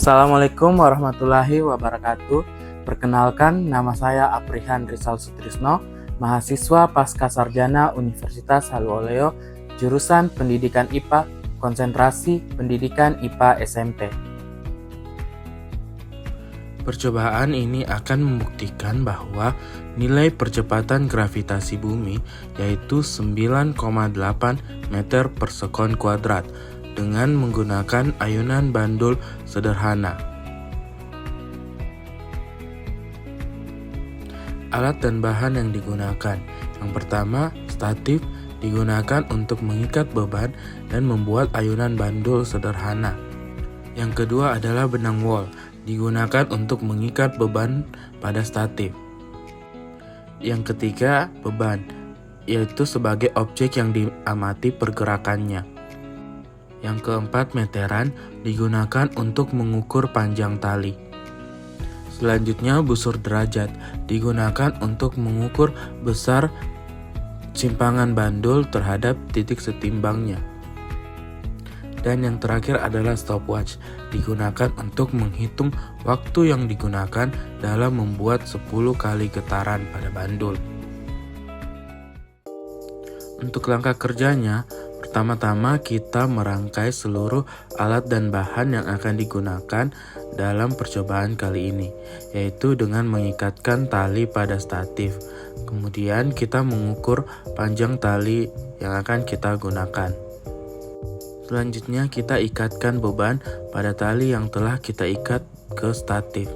Assalamualaikum warahmatullahi wabarakatuh. Perkenalkan, nama saya Aprihan Rizal Sutrisno, mahasiswa Pasca Sarjana Universitas Haluoleo, jurusan Pendidikan IPA, konsentrasi Pendidikan IPA SMP. Percobaan ini akan membuktikan bahwa nilai percepatan gravitasi bumi yaitu 9,8 meter per sekon kuadrat dengan menggunakan ayunan bandul sederhana. Alat dan bahan yang digunakan. Yang pertama, statif digunakan untuk mengikat beban dan membuat ayunan bandul sederhana. Yang kedua adalah benang wol, digunakan untuk mengikat beban pada statif. Yang ketiga, beban, yaitu sebagai objek yang diamati pergerakannya. Yang keempat, meteran, digunakan untuk mengukur panjang tali. Selanjutnya, busur derajat, digunakan untuk mengukur besar simpangan bandul terhadap titik setimbangnya. Dan yang terakhir adalah stopwatch, digunakan untuk menghitung waktu yang digunakan dalam membuat 10 kali getaran pada bandul. Untuk langkah kerjanya, pertama-tama kita merangkai seluruh alat dan bahan yang akan digunakan dalam percobaan kali ini, yaitu dengan mengikatkan tali pada statif. Kemudian kita mengukur panjang tali yang akan kita gunakan. Selanjutnya kita ikatkan beban pada tali yang telah kita ikat ke statif.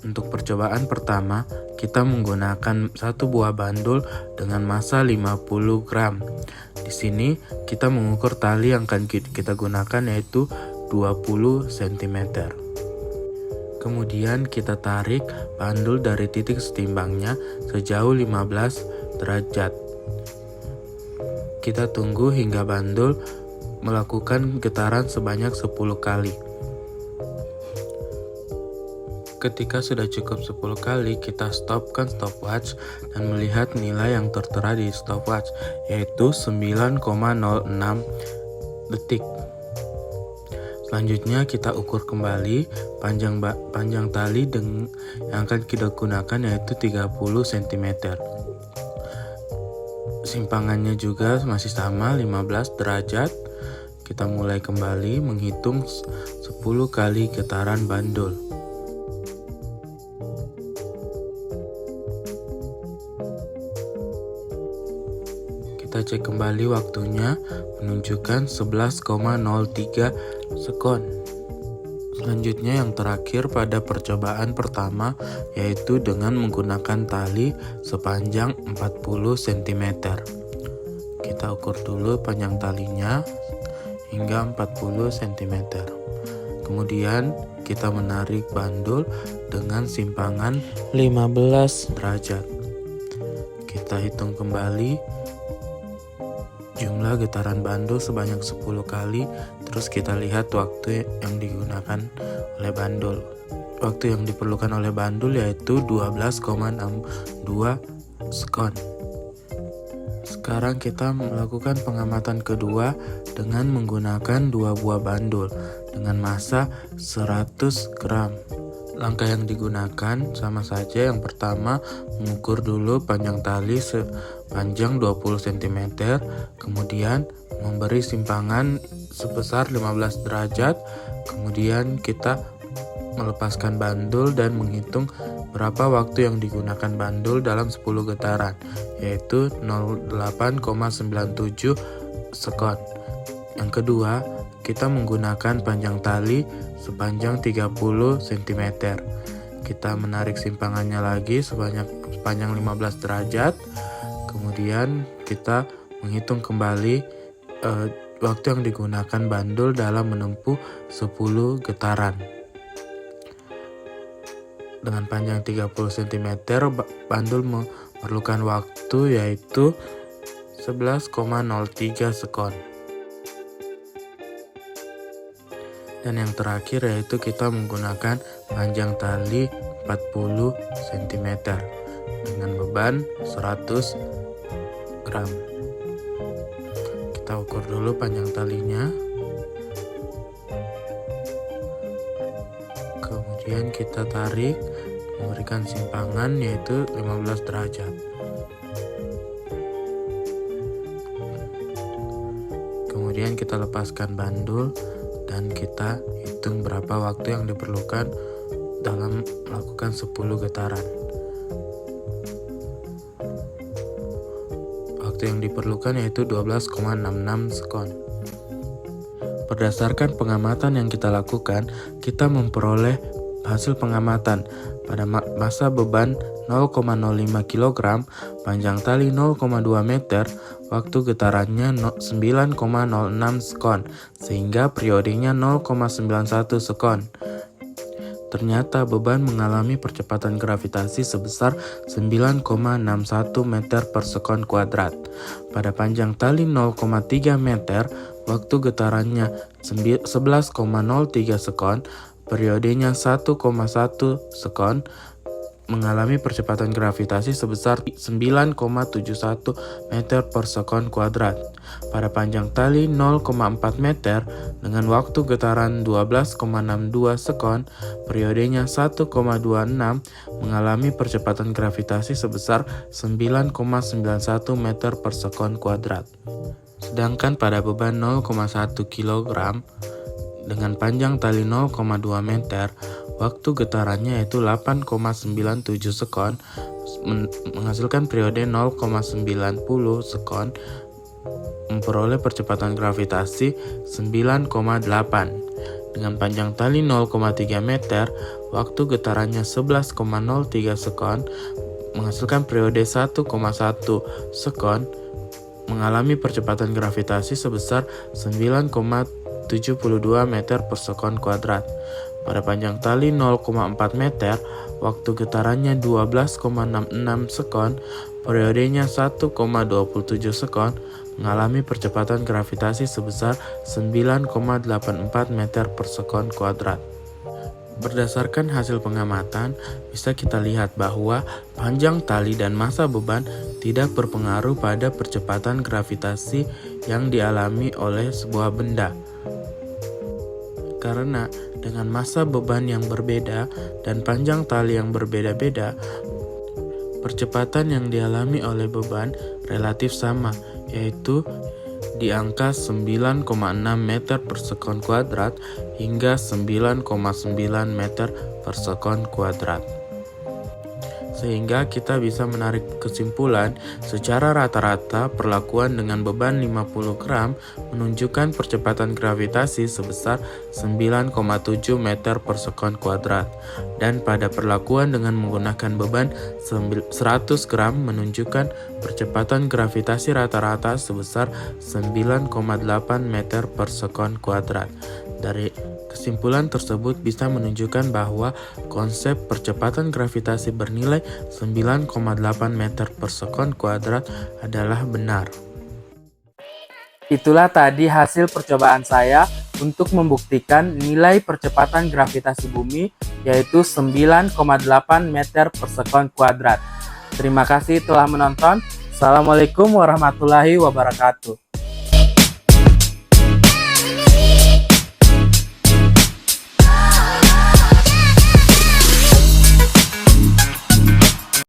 Untuk percobaan pertama, kita menggunakan satu buah bandul dengan massa 50 gram. Di sini kita mengukur tali yang akan kita gunakan yaitu 20 cm. Kemudian kita tarik bandul dari titik setimbangnya sejauh 15 derajat. Kita tunggu hingga bandul melakukan getaran sebanyak 10 kali. Ketika sudah cukup 10 kali, kita stopkan stopwatch dan melihat nilai yang tertera di stopwatch, yaitu 9,06 detik. Selanjutnya kita ukur kembali panjang tali yang akan kita gunakan yaitu 30 cm. Simpangannya juga masih sama, 15 derajat. Kita mulai kembali menghitung 10 kali getaran bandul. Kita cek kembali waktunya, menunjukkan 11,03 sekon. Selanjutnya yang terakhir pada percobaan pertama, yaitu dengan menggunakan tali sepanjang 40 cm. Kita ukur dulu panjang talinya hingga 40 cm. Kemudian kita menarik bandul dengan simpangan 15 derajat. Kita hitung kembali jumlah getaran bandul sebanyak 10 kali, terus kita lihat waktu yang digunakan oleh bandul. Waktu yang diperlukan oleh bandul yaitu 12,62 sekon. Sekarang kita melakukan pengamatan kedua dengan menggunakan 2 buah bandul dengan massa 100 gram. Langkah yang digunakan sama saja. Yang pertama, mengukur dulu panjang tali sepanjang 20 cm, kemudian memberi simpangan sebesar 15 derajat, kemudian kita melepaskan bandul dan menghitung berapa waktu yang digunakan bandul dalam 10 getaran, yaitu 08,97 sekon. Yang kedua, kita menggunakan panjang tali sepanjang 30 cm. Kita menarik simpangannya lagi sepanjang 15 derajat. Kemudian kita menghitung kembali waktu yang digunakan bandul dalam menempuh 10 getaran. Dengan panjang 30 cm, bandul memerlukan waktu yaitu 11,03 sekon. Dan yang terakhir yaitu kita menggunakan panjang tali 40 cm dengan beban 100 gram. Kita ukur dulu panjang talinya. Kemudian kita tarik, memberikan simpangan yaitu 15 derajat. Kemudian kita lepaskan bandul dan kita hitung berapa waktu yang diperlukan dalam melakukan 10 getaran. Waktu yang diperlukan yaitu 12,66 sekon. Berdasarkan pengamatan yang kita lakukan, kita memperoleh hasil pengamatan pada massa beban 0,05 kg, panjang tali 0,2 meter, waktu getarannya 9,06 sekon, sehingga periodenya 0,91 sekon. Ternyata beban mengalami percepatan gravitasi sebesar 9,61 meter per sekon kuadrat. Pada panjang tali 0,3 meter, waktu getarannya 11,03 sekon, periodenya 1,1 sekon, mengalami percepatan gravitasi sebesar 9,71 meter per sekon kuadrat. Pada panjang tali 0,4 meter dengan waktu getaran 12,62 sekon, periodenya 1,26, mengalami percepatan gravitasi sebesar 9,91 meter per sekon kuadrat. Sedangkan pada beban 0,1 kg dengan panjang tali 0,2 meter, waktu getarannya yaitu 8,97 sekon, menghasilkan periode 0,90 sekon, memperoleh percepatan gravitasi 9,8. Dengan panjang tali 0,3 meter, waktu getarannya 11,03 sekon, menghasilkan periode 1,1 sekon, mengalami percepatan gravitasi sebesar 9,72 meter per sekon kuadrat. Pada panjang tali 0,4 meter, waktu getarannya 12,66 sekon, periodenya 1,27 sekon, mengalami percepatan gravitasi sebesar 9,84 meter per sekon kuadrat. Berdasarkan hasil pengamatan, bisa kita lihat bahwa panjang tali dan massa beban tidak berpengaruh pada percepatan gravitasi yang dialami oleh sebuah benda. Karena dengan massa beban yang berbeda dan panjang tali yang berbeda-beda, percepatan yang dialami oleh beban relatif sama, yaitu di angka 9,6 meter per sekon kuadrat hingga 9,9 meter per sekon kuadrat. Sehingga kita bisa menarik kesimpulan secara rata-rata perlakuan dengan beban 50 gram menunjukkan percepatan gravitasi sebesar 9,7 meter per sekon kuadrat, dan pada perlakuan dengan menggunakan beban 100 gram menunjukkan percepatan gravitasi rata-rata sebesar 9,8 meter per sekon kuadrat. Dari kesimpulan tersebut bisa menunjukkan bahwa konsep percepatan gravitasi bernilai 9,8 meter per sekon kuadrat adalah benar. Itulah tadi hasil percobaan saya untuk membuktikan nilai percepatan gravitasi bumi, yaitu 9,8 meter per sekon kuadrat. Terima kasih telah menonton. Assalamualaikum warahmatullahi wabarakatuh.